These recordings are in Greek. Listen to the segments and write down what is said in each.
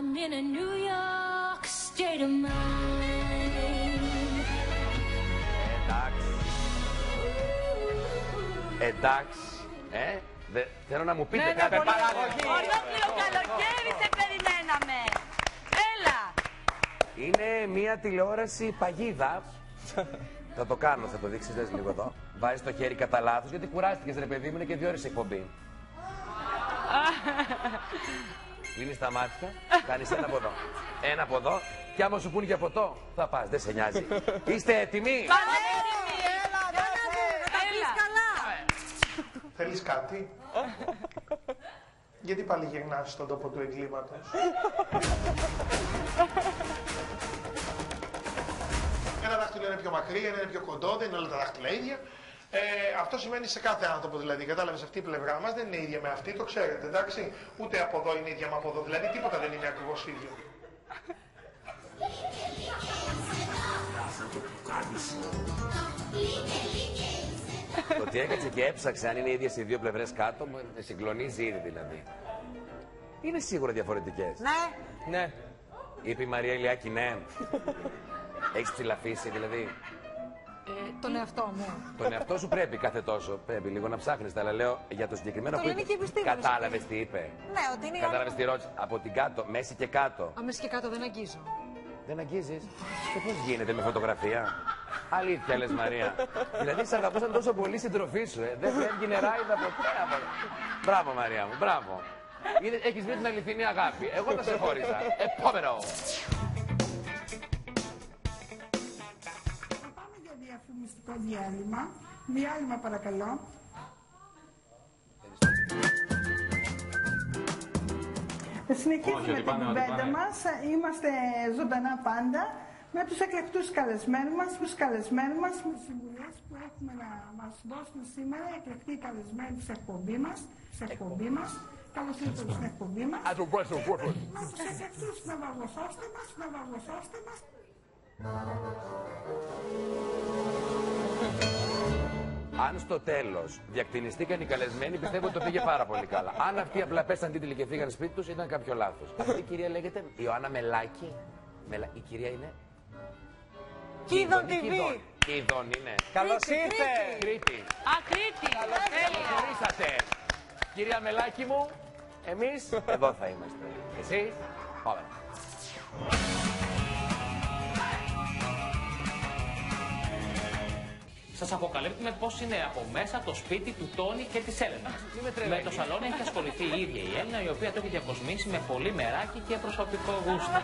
I'm in a New York state of mind. Εντάξει. Θέλω να μου πείτε κάτι. Ολόκληρο καλοκαίρι σε περιμέναμε. Έλα. Είναι μια τηλεόραση παγίδα. Θα το κάνω, θα το δείξεις, δες λίγο εδώ. Βάζεις το χέρι κατά λάθος, γιατί κουράστηκες ρε παιδί μου, είναι και 2 ώρες εκπομπή. Κλείνεις τα μάτια, κάνεις ένα από εδώ. Ένα από εδώ, και άμα σου πουν για ποτό, θα πας, δεν σε νοιάζει. Είστε έτοιμοι? Πανέτοιμοι. Έλα, να τα πεις καλά. Θέλεις κάτι? Γιατί πάλι γυρνάς στον τόπο του εγκλήματος? Ένα δάχτυλο είναι πιο μακρύ, ένα είναι πιο κοντό, δεν είναι όλα τα δάχτυλα ίδια. Αυτό σημαίνει σε κάθε άνθρωπο δηλαδή. Κατάλαβες, αυτή η πλευρά μας δεν είναι ίδια με αυτή, το ξέρετε, εντάξει. Ούτε από εδώ είναι ίδια με από εδώ, δηλαδή τίποτα δεν είναι ακριβώς ίδιο. Το ότι έκατσε και έψαξε αν είναι ίδιες οι δύο πλευρές κάτω, με συγκλονίζει ήδη δηλαδή. Είναι σίγουρα διαφορετικές. Ναι. Είπε η Μαρία Ηλιάκη ναι. Έχεις ψηλαφίσει δηλαδή? Τον εαυτό μου. Τον εαυτό σου πρέπει κάθε τόσο. Πρέπει λίγο να ψάχνεις. Αλλά λέω για το συγκεκριμένο Το που λένε είπε. και οι επιστήμονες. Κατάλαβες τι είπε? Ναι, ότι είναι. Κατάλαβες τι ρώτησε? Από την κάτω, μέση και κάτω. Μέση και κάτω δεν αγγίζω. Δεν αγγίζεις? Και πώς γίνεται με φωτογραφία? Αλήθεια λες Μαρία? Δηλαδή σε αγαπούσαν τόσο πολύ συντροφή σου, δεν φεύγει νεράιδα ποτέ από... Μπράβο Μαρία μου, μπράβο. Έχεις βρει την αληθινή αγάπη. Εγώ θα σε χώριζα. Επόμενο. Πάμε για διαφημιστικό διάλειμμα. Διάλειμμα παρακαλώ. Συνεχίζουμε την κουβέντα μας. Είμαστε ζωντανά πάντα με τους εκλεκτούς καλεσμένους μας, τους καλεσμένους μας, με τις συμβουλές που έχουμε να μας δώσουν σήμερα οι εκλεκτοί καλεσμένοι της εκπομπή μας. Καλώς ήρθατε στην εκπομπή μας. Με τους εκλεκτούς ναυαγοσώστε μας, ναυαγοσώστε μας. Αν στο τέλος διακτηνιστήκαν οι καλεσμένοι, πιστεύω ότι το πήγε πάρα πολύ καλά. Αν αυτοί απλά πέσαν τίτλοι και φύγαν σπίτι τους, ήταν κάποιο λάθος. Αυτή η κυρία λέγεται Ιωάννα Μελάκη. Η κυρία είναι. Κίδων TV. Κίδων είναι. Καλώς ήρθε. Κρήτη. Α, Κρήτη. Καλώς κυρία Μελάκη μου, εμείς εδώ θα είμαστε. Εσείς, πάμε. Σας αποκαλύπτουμε πώς είναι από μέσα το σπίτι του Τόνι και της Έλενας. Με το σαλόνι έχει ασχοληθεί η ίδια η Έλληνα, η οποία το έχει διακοσμήσει με πολύ μεράκι και προσωπικό γούστο.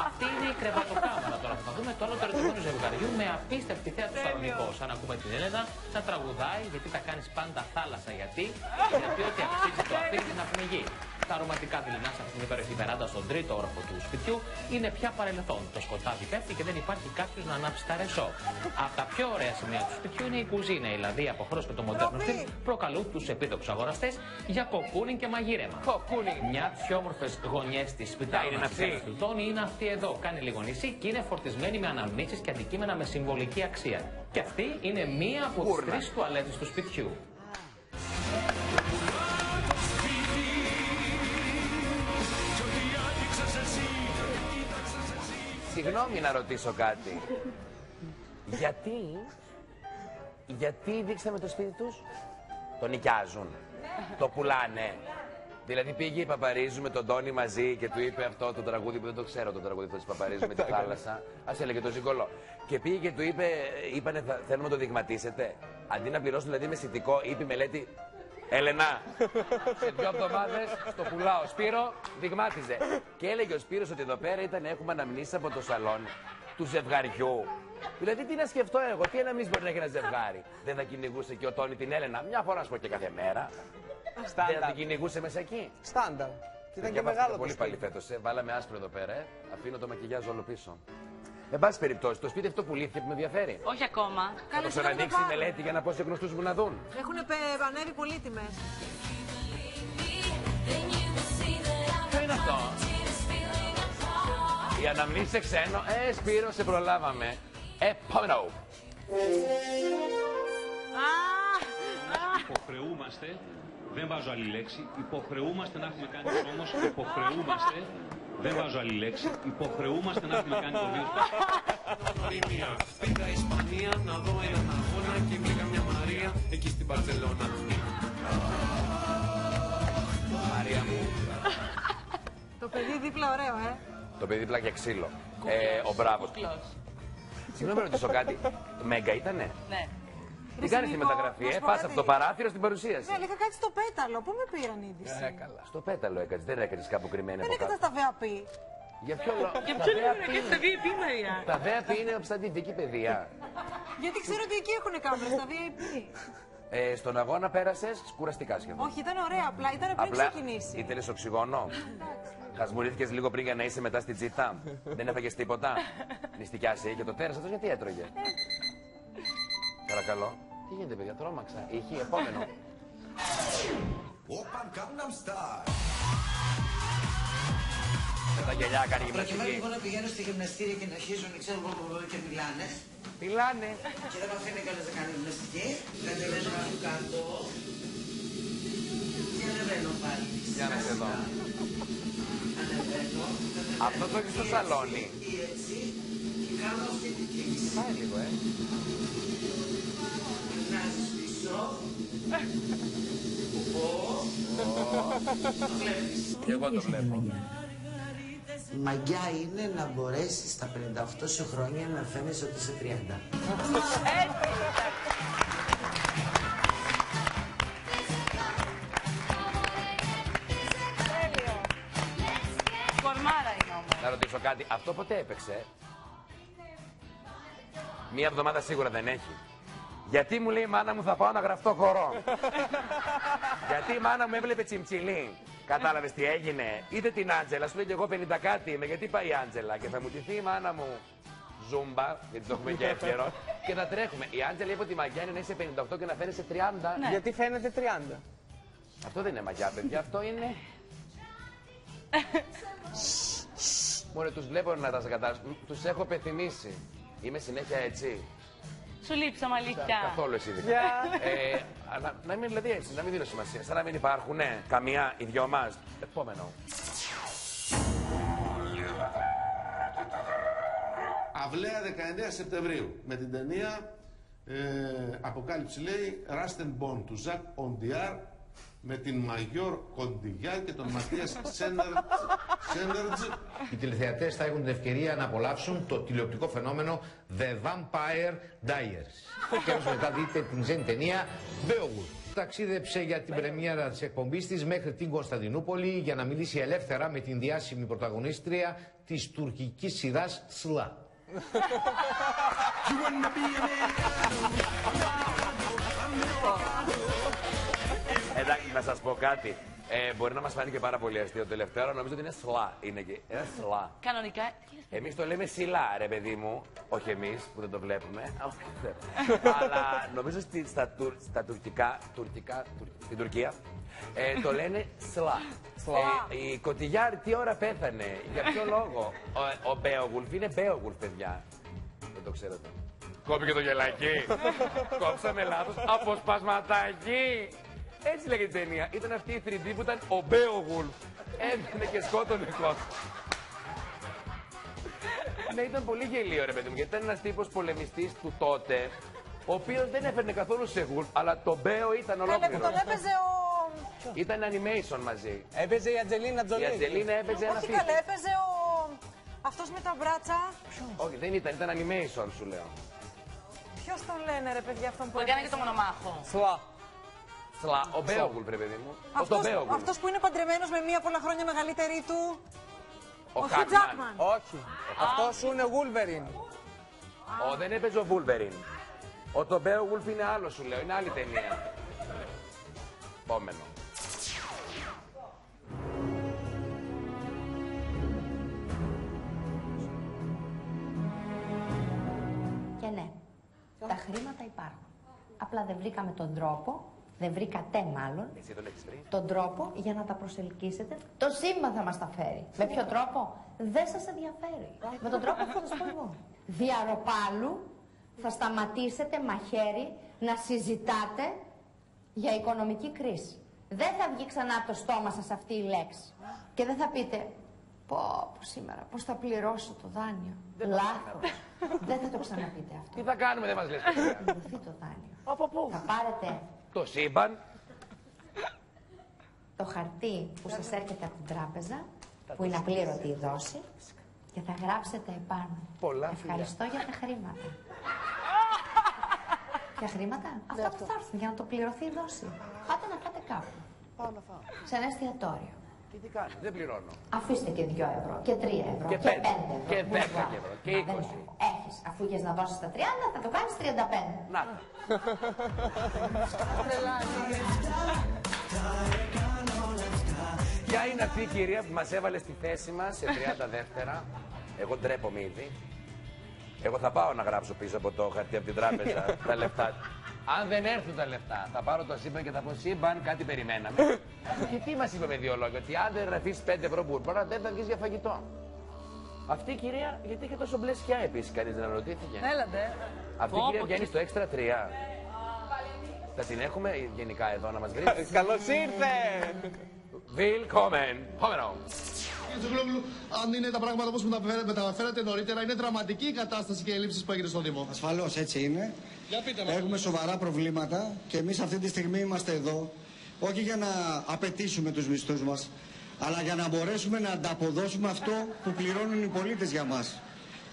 Αυτή είναι η κρεβατοκάμαρα. Τώρα θα δούμε το άλλο το ερωτικό του ζευγαριού με απίστευτη θέα του Σαλονικό. Αν ακούμε την Έλενα να τραγουδάει, γιατί τα κάνεις πάντα θάλασσα, γιατί ότι αξίζει το αφήνει να πνιγεί. Τα αρωματικά δειλινά σε αυτήν την υπέροχη βεράντα στον τρίτο όροφο του σπιτιού είναι πια παρελθόν. Το σκοτάδι πέφτει και δεν υπάρχει κάποιος να ανάψει τα ρεσό. Από τα πιο ωραία σημεία του σπιτιού είναι η κουζίνα. Η λαδί από χώρος και το μοντέρνο στυλ προκαλούν τους επίδοξους αγοραστές για κοκκούνιν και μαγείρεμα. Μια από τις πιο όμορφες γωνιές της σπιτάλινας του Τόνι είναι αυτή εδώ. Κάνει λίγο νησί και είναι φορτισμένη με αναμνήσεις και αντικείμενα με συμβολική αξία. Και αυτή είναι μία από τις 3 τουαλέτες του σπιτιού. Συγγνώμη να ρωτήσω κάτι. Γιατί δείξαμε το σπίτι τους? Το νοικιάζουν? Το πουλάνε? Δηλαδή πήγε η Παπαρίζου με τον Τόνι μαζί και του είπε αυτό το τραγούδι που δεν το ξέρω, το τραγούδι αυτό της Παπαρίζου με τη θάλασσα. Ας έλεγε το ζυγκολό. Και πήγε και του είπανε θέλουμε να το δειγματίσετε. Αντί να πληρώσουν δηλαδή με σιτικό, είπε η μελέτη Έλενα, σε 2 εβδομάδες το πουλάω. Σπύρο, δειγμάτιζε. Και έλεγε ο Σπύρος ότι εδώ πέρα έχουμε αναμνήσεις από το σαλόνι του ζευγαριού. Δηλαδή τι να σκεφτώ εγώ, τι αναμνήσεις μπορεί να έχει ένα ζευγάρι? Δεν θα κυνηγούσε και ο Τόνι την Έλενα μια φορά, σου πω, και κάθε μέρα? Στάνταρ. Δεν θα την κυνηγούσε μέσα εκεί? Στάνταρ. Και ήταν και μεγάλο το πολύ σπίτι. πάλι φέτος, βάλαμε άσπρο εδώ πέρα, αφήνω το μακιγιάζ όλο πίσω. Εν πάση περιπτώσει, το σπίτι αυτό πουλήθηκε που με ενδιαφέρει. Όχι ακόμα. Θα το ξανανοίξει η μελέτη για να πω σε γνωστούς μου να δουν. Έχουν ανέβει πολύ τιμές. Ποιο είναι αυτό? Η αναμνήσεις σε ξένο. Σπύρο, σε προλάβαμε. Επόμενο. Υποχρεούμαστε, δεν βάζω άλλη λέξη, υποχρεούμαστε να έχουμε κάνει όμως, υποχρεούμαστε Δεν βάζω άλλη λέξη. Υποχρεούμαστε να έχουμε κάνει το βίο. Πήγα Ισπανία να δω έναν αγώνα και βρήκα μια Μαρία εκεί στην Μπαρσελόνα. Μαρία μου. Το παιδί δίπλα ωραίο, Το παιδί δίπλα και ξύλο. Ο Μπράβος. Συγγνώμη να ρωτήσω κάτι. Μέγκα ήτανε? Ναι. Τι κάνεις τη μεταγραφή, πας από το παράθυρο στην παρουσίαση. Ναι, είχα κάτσει στο πέταλο. Πού με πήραν είδηση. Καλά. Στο πέταλο έκατες, δεν έκατες κάπου κρυμμένη Δεν από έκανα κάτω. στα ΒΑΠ. Για ποιο λόγο? Για ποιο λόγο να κάνεις τα VIP, Μαρία? Τα ΒΑΠ είναι οπσταντιφική παιδεία. Γιατί ξέρω ότι εκεί έχουν κάμερες, στα VIP. Στον αγώνα πέρασες κουραστικά σχεδόν. Όχι, ήταν ωραία, απλά ήταν πριν ξεκινήσει. Ήθελες οξυγόνο. Χασμουρήθηκες λίγο πριν για να είσαι μετά στην τζίτα. Δεν έφαγες τίποτα. Νηστικιάσει και το τέρας αυτός γιατί έτρωγε. Παρακαλώ. Τι γίνεται, παιδιά, τρόμαξα. Είχε επόμενο. Με τα γυαλιά κάνει γυμναστική. Προκειμένου εγώ να πηγαίνω στη γυμναστήρια και να αρχίζουν ξέρω και μιλάνε. Μιλάνε. Και δεν με αφήνει κανείς να κάνει γυμναστική. Κατεβαίνω από κάτω. Και ανεβαίνω πάλι. Για να σε δω. Ανεβαίνω. Αυτό το έχεις στο σαλόνι. Ή έτσι. Και κάνω αυτή την κίνηση. Πάει λίγο, Γυρνάζεις πίσω. Πώς. Το βλέπεις. Και εγώ το βλέπω. Μαγιά είναι να μπορέσεις στα 58 σου χρόνια να φαίνεσαι ότι είσαι 30. Κορμάρα είναι όμως. Να ρωτήσω κάτι, αυτό ποτέ έπαιξε? Μία εβδομάδα σίγουρα δεν έχει. Γιατί μου λέει η μάνα μου θα πάω να γραφτώ χορό. Γιατί η μάνα μου έβλεπε τσιμτσιλί. Κατάλαβες τι έγινε? Είδε την Άντζελα, σου λέει και εγώ 50 κάτι είμαι. Γιατί πάει η Άντζελα και θα μου τηθεί η μάνα μου ζούμπα, γιατί το έχουμε και εύκαιρο. Και θα τρέχουμε. Η Άντζελα είπε ότι η μαγιά είναι να είσαι 58 και να φαίνεσαι 30. Ναι. Γιατί φαίνεται 30. Αυτό δεν είναι μαγιά, παιδιά, αυτό είναι. Μόνο τους βλέπω να τα κατάλαβω. Τους έχω πεθυμίσει. Είμαι συνέχεια έτσι. Σου λείψαμε αλήθεια. Καθόλου εσύ δεν. Να μην δηλαδή έτσι, να μην δίνω σημασία. Σαν να μην υπάρχουν, ναι, καμιά, οι δυο μας. Επόμενο. Αυλαία 19 Σεπτεμβρίου. Με την ταινία Αποκάλυψη λέει Rust and Bone του Ζακ Οντιάρ με την Μαγιόρ Κοντιγιά και τον Ματίας Σέντερτζ. Οι τηλεθεατές θα έχουν την ευκαιρία να απολαύσουν το τηλεοπτικό φαινόμενο The Vampire Diaries. Και όμως μετά δείτε την ζένη ταινία Beowulf. Ταξίδεψε για την πρεμιέρα της εκπομπής της μέχρι την Κωνσταντινούπολη για να μιλήσει ελεύθερα με την διάσημη πρωταγωνίστρια της τουρκικής σειράς Σλα. Εντάξει, να σας πω κάτι. Μπορεί να μας φάνει και πάρα πολύ αστείο το τελευταίο, αλλά νομίζω ότι είναι Σλα. Είναι και ένα Σλα. Κανονικά. Εμείς το λέμε Σιλά, ρε παιδί μου. Όχι εμείς που δεν το βλέπουμε. Αλλά νομίζω στα τουρκικά, στην Τουρκία, το λένε Σλα. Η Κωτιγιάρ τι ώρα πέθανε, για ποιο λόγο? Ο Μπέογουλφ είναι Μπέογουλφ, παιδιά. Δεν το ξέρετε. Κόπηκε το γελάκι. Κόψαμε λάθος. Αποσπασματάκι. Έτσι λέγεται η ταινία. Ήταν αυτή η 3D που ήταν ο Μπέογουλφ. Έμπαινε και σκότωνε κόσμο. Ναι, ήταν πολύ γελίο ρε παιδί μου, γιατί ήταν ένας τύπος πολεμιστής του τότε, ο οποίος δεν έφερνε καθόλου σε γουλφ, αλλά το Μπέο ήταν ολόκληρο. Τον έπαιζε ο... Ήταν animation μαζί. Έπαιζε η Αντζελίνα Τζολί. Η Αντζελίνα έπαιζε ένα Όχι τύπο. καλά, έπαιζε ο... αυτός με τα μπράτσα. Όχι, δεν ήταν, ήταν animation σου λέω. Ποιος τον λένε ρε παιδιά αυτόν Που έκανε και το μονομάχο. Σλα. Σλα, ο Μπέογουλφ ρε παιδί μου. Αυτός που είναι παντρεμένος με μία πολλά χρόνια μεγαλύτερη του. Ο Hugh Jackman. Όχι. Αυτός είναι Wolverine. Δεν έπαιζε ο Wolverine. Ο το Beowulf είναι άλλο σου λέω, είναι άλλη ταινία. Επόμενο. Και ναι, τα χρήματα υπάρχουν. Απλά δεν βρήκαμε τον τρόπο, δεν βρήκατε μάλλον, εσύ τον έχεις βρει, τον τρόπο για να τα προσελκύσετε. Το σύμπαν θα μας τα φέρει. Με ποιο τρόπο? Δεν σας ενδιαφέρει. Με τον τρόπο αυτό θα σας πω εγώ. Διαρροπάλου θα σταματήσετε μαχαίρι να συζητάτε για οικονομική κρίση. Δεν θα βγει ξανά από το στόμα σας αυτή η λέξη. Και δεν θα πείτε Πω, σήμερα, πώς θα πληρώσω το δάνειο. Λάθος. Δεν θα το ξαναπείτε αυτό. Τι θα κάνουμε, δεν μας λες. Θα πληρωθεί το δάνειο. Από πού? Θα πάρετε Το σύμπαν. το χαρτί που σας έρχεται από την τράπεζα, που είναι απλήρωτη η δόση, και θα γράψετε επάνω. Πολλά Ευχαριστώ για τα χρήματα. Ποια χρήματα? Αυτά που θα έρθουν για να το πληρωθεί η δόση. Πάτε να φάτε κάπου. Πάω να φάω. Σε ένα εστιατόριο. Τι κάνω, δεν πληρώνω. Αφήστε και 2 ευρώ, και 3 ευρώ, Και 5 ευρώ. και 10 ευρώ, και 20. Έχεις, αφού είχες να δώσεις τα 30, θα το κάνεις 35. Να. Ποια είναι αυτή η κυρία που μας έβαλε στη θέση μας σε 30 δεύτερα? Εγώ ντρέπομαι ήδη. Εγώ θα πάω να γράψω πίσω από το χαρτί από την τράπεζα τα λεφτά. Αν δεν έρθουν τα λεφτά, θα πάρω το σύμπαν και θα πω σύμπαν, κάτι περιμέναμε. Και τι μας είπε με 2 λόγια, ότι αν δεν γραφείς 5 ευρώ μπουρμπόρα, δεν θα βγεις για φαγητό. Αυτή η κυρία, γιατί είχε τόσο μπλε σκιά επίσης, κανείς δεν αναρωτήθηκε. Έλατε. Αυτή η κυρία βγαίνει στο έξτρα 3. Θα την έχουμε γενικά εδώ να μας βρει. Καλώς ήρθε! Willkommen. Homeron. Κύριε Τζογλόγλου, αν είναι τα πράγματα όπως μεταφέρατε νωρίτερα, είναι δραματική η κατάσταση και οι ελλείψεις που έγινε στο Δήμο. Ασφαλώς έτσι είναι. Για πείτε μας. Έχουμε σοβαρά προβλήματα και εμείς αυτή τη στιγμή είμαστε εδώ όχι για να απαιτήσουμε τους μισθούς μας, αλλά για να μπορέσουμε να ανταποδώσουμε αυτό που πληρώνουν οι πολίτες για μας.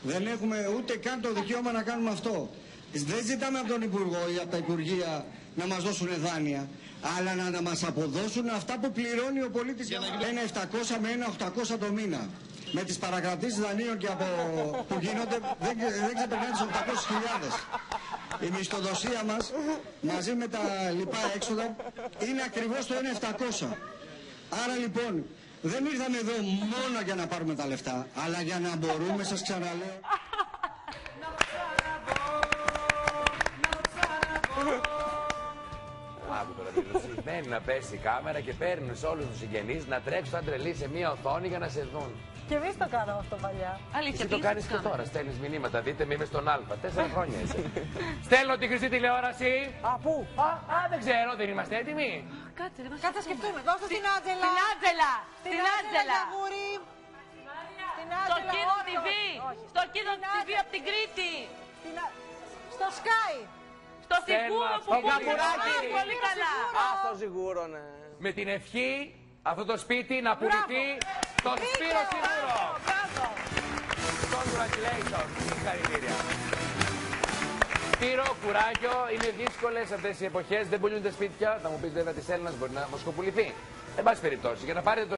Δεν έχουμε ούτε καν το δικαίωμα να κάνουμε αυτό. Δεν ζητάμε από τον Υπουργό ή από τα Υπουργεία να μας δώσουν δάνεια, αλλά να μας αποδώσουν αυτά που πληρώνει ο πολίτης για ένα 700 με ένα 800 το μήνα. Με τις παρακρατήσεις δανείων και που γίνονται δεν ξεπερνάει τις 800.000. Η μισθοδοσία μας μαζί με τα λοιπά έξοδα είναι ακριβώς το 1.700. Άρα λοιπόν δεν ήρθαμε εδώ μόνο για να πάρουμε τα λεφτά, αλλά για να μπορούμε, σας ξαναλέω, Άκου τώρα, συμβαίνει να πέσει η κάμερα και παίρνουν σε όλους τους συγγενείς να τρέξουν σαν τρελοί σε μία οθόνη για να σε δουν. Και εμείς το κάναμε αυτό παλιά. Εσύ το κάνεις και τώρα, στέλνεις μηνύματα, δείτε με είμαι στον Α, 4 χρόνια είσαι. Στέλνω τη χρυσή τηλεόραση. Α, πού? Α, δεν ξέρω, δεν είμαστε έτοιμοι. Κάτσε, Κάτσε να σκεφτούμε. Δώστε στην Άτζελα. Στην Άτζελα. Στην Άτζελα. Στο Kidon TV. Στο Kidon TV από την Κρήτη. Στο Sky. Στο Σιγούρο που Καπουράκι. πολύ καλά. Α, στο Σιγούρο, ναι. Με την ευχή αυτό το σπίτι να πουληθεί στον Σπύρο Σιγούρο. Congratulations. Συγχαρητήρια. Σπύρο, κουράγιο, είναι δύσκολες αυτές οι εποχές, δεν πουλούνται σπίτια. Θα μου πεις βέβαια της Έλληνας μπορεί να μοσχοπουληθεί. Εν πάση περιπτώσει, για να πάρετε το